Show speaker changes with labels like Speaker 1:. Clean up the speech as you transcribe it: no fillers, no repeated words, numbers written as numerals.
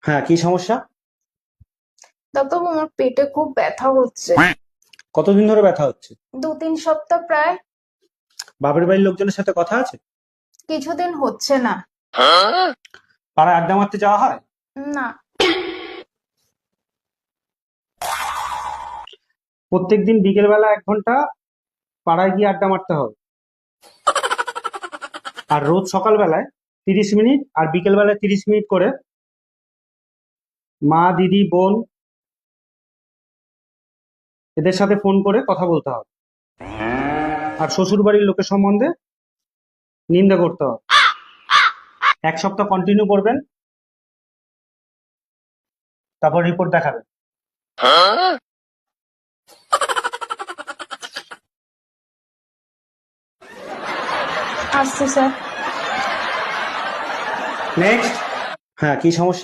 Speaker 1: হ্যাঁ, কি সমস্যা?
Speaker 2: ডাক্তার, আমার পেটে খুব ব্যথা হচ্ছে।
Speaker 1: কতদিন ধরে ব্যথা হচ্ছে?
Speaker 2: 2-3 সপ্তাহ প্রায়।
Speaker 1: বাপের বাড়ির লোকজনের সাথে কথা আছে?
Speaker 2: কিছুদিন হচ্ছে না।
Speaker 1: পাড়ায় আড্ডা মারতে যাওয়া হয়?
Speaker 2: না।
Speaker 1: প্রত্যেকদিন বিকেল বেলা 1 ঘন্টা পাড়ায় গিয়ে আড্ডা মারতে হবে। আর রোজ সকাল বেলায় 30 মিনিট আর বিকেল বেলায় 30 মিনিট করে মা, দিদি, বোন এদের সাথে ফোন করে কথা বলতে হবে। আর শ্বশুর বাড়ির লোকের সম্বন্ধে নিন্দা করতে হবে। 1 সপ্তাহ কন্টিনিউ করবেন, তারপর রিপোর্ট দেখাবেন।
Speaker 2: আসছে স্যার।
Speaker 1: নেক্সট। হ্যাঁ, কি সমস্যা?